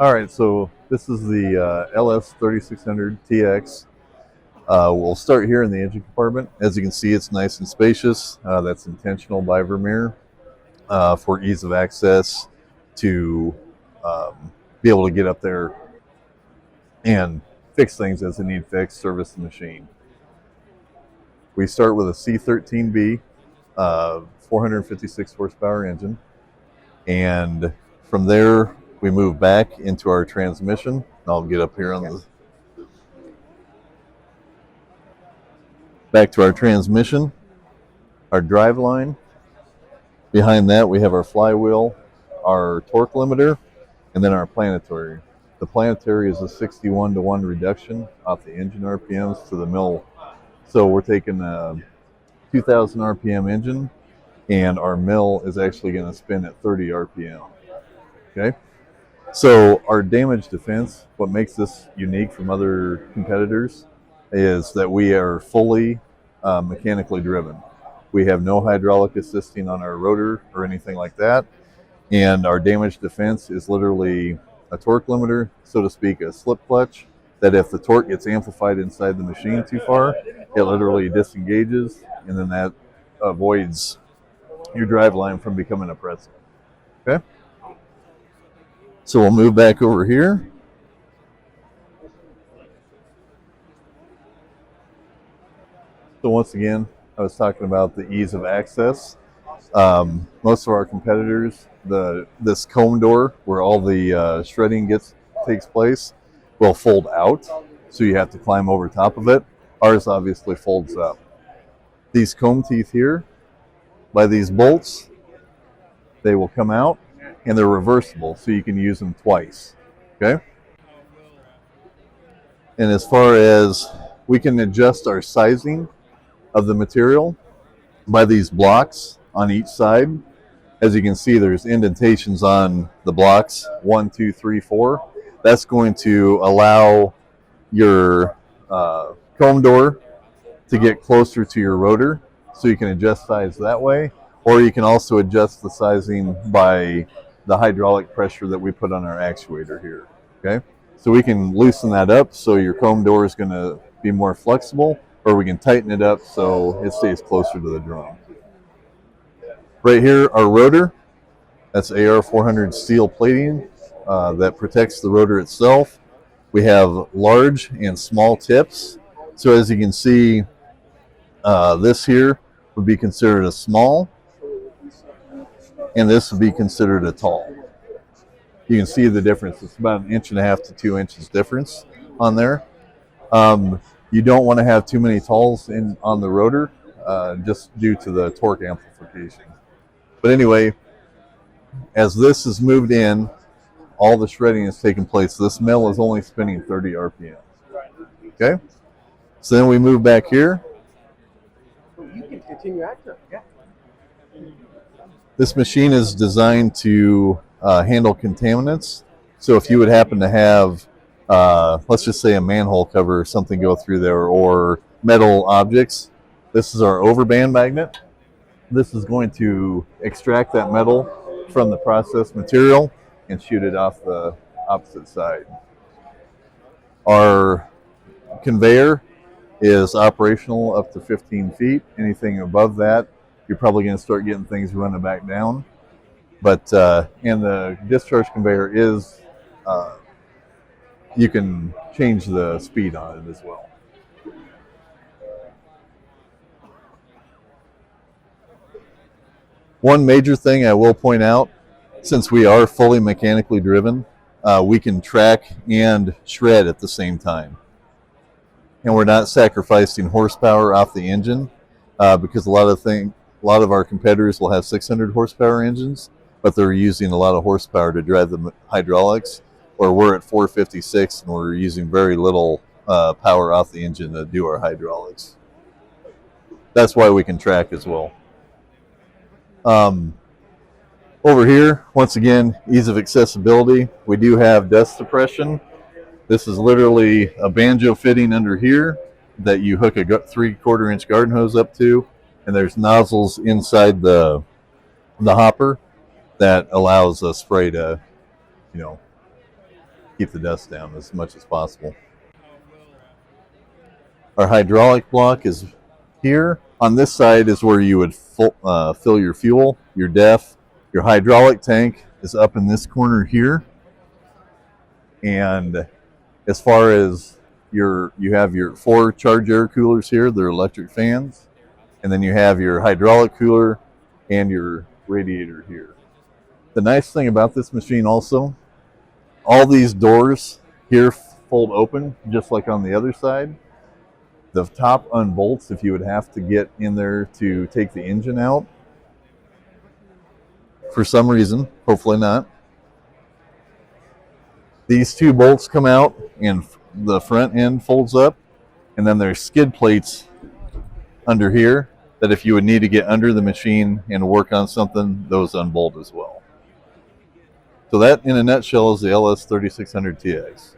All right, so this is the LS3600TX. We'll start here in the engine compartment. As you can see, it's nice and spacious. That's intentional by Vermeer for ease of access to be able to get up there and fix things as they need fixed, service the machine. We start with a C13B 456 horsepower engine, and from there we move back into our transmission. I'll get up here on the back to our transmission, our drive line. Behind that we have our flywheel, our torque limiter, and then our planetary. The planetary is a 61 to 1 reduction off the engine RPMs to the mill. So we're taking a 2000 RPM engine, and our mill is actually going to spin at 30 RPM. Okay? So our damage defense, what makes this unique from other competitors, is that we are fully mechanically driven. We have no hydraulic assisting on our rotor or anything like that. And our damage defense is literally a torque limiter, so to speak, a slip clutch, that if the torque gets amplified inside the machine too far, it literally disengages, and then that avoids your drive line from becoming oppressive. Okay? So we'll move back over here. So once again, I was talking about the ease of access. Most of our competitors, this comb door where all the shredding takes place, will fold out, so you have to climb over top of it. Ours obviously folds up. These comb teeth here, by these bolts, they will come out, and they're reversible, so you can use them twice. Okay? And as far as we can adjust our sizing of the material by these blocks on each side. As you can see, there's indentations on the blocks, 1, 2, 3, 4. That's going to allow your comb door to get closer to your rotor, so you can adjust size that way, or you can also adjust the sizing by the hydraulic pressure that we put on our actuator here. Okay, so we can loosen that up so your comb door is going to be more flexible, or we can tighten it up so it stays closer to the drum. Right here, our rotor, that's AR400 steel plating that protects the rotor itself. We have large and small tips. So as you can see, this here would be considered a small, and this would be considered a tall. You can see the difference. It's about 1.5 to 2 inches difference on there. You don't want to have too many talls on the rotor, just due to the torque amplification. But anyway, as this is moved in, all the shredding is taking place. This mill is only spinning 30 RPM. Okay? So then we move back here. You can continue active. Yeah. This machine is designed to handle contaminants. So if you would happen to have, let's just say a manhole cover or something go through there, or metal objects, this is our overband magnet. This is going to extract that metal from the processed material and shoot it off the opposite side. Our conveyor is operational up to 15 feet. Anything above that, you're probably going to start getting things running back down. But and the discharge conveyor is, you can change the speed on it as well. One major thing I will point out, since we are fully mechanically driven, we can track and shred at the same time. And we're not sacrificing horsepower off the engine, because a lot of our competitors will have 600 horsepower engines, but they're using a lot of horsepower to drive the hydraulics, or we're at 456 and we're using very little power off the engine to do our hydraulics. That's why we can track as well. Over here, once again, ease of accessibility. We do have dust suppression. This is literally a banjo fitting under here that you hook a 3/4 inch garden hose up to, and there's nozzles inside the hopper that allows a spray to, keep the dust down as much as possible. Our hydraulic block is here. On this side is where you would fill your fuel, your DEF. Your hydraulic tank is up in this corner here. And as far as you have your 4 charge air coolers here, they're electric fans. And then you have your hydraulic cooler and your radiator here. The nice thing about this machine also, all these doors here fold open just like on the other side. The top unbolts if you would have to get in there to take the engine out. For some reason, hopefully not. These 2 bolts come out and the front end folds up, and then there's skid plates under here that if you would need to get under the machine and work on something, those unbolt as well. So that in a nutshell is the LS3600TX.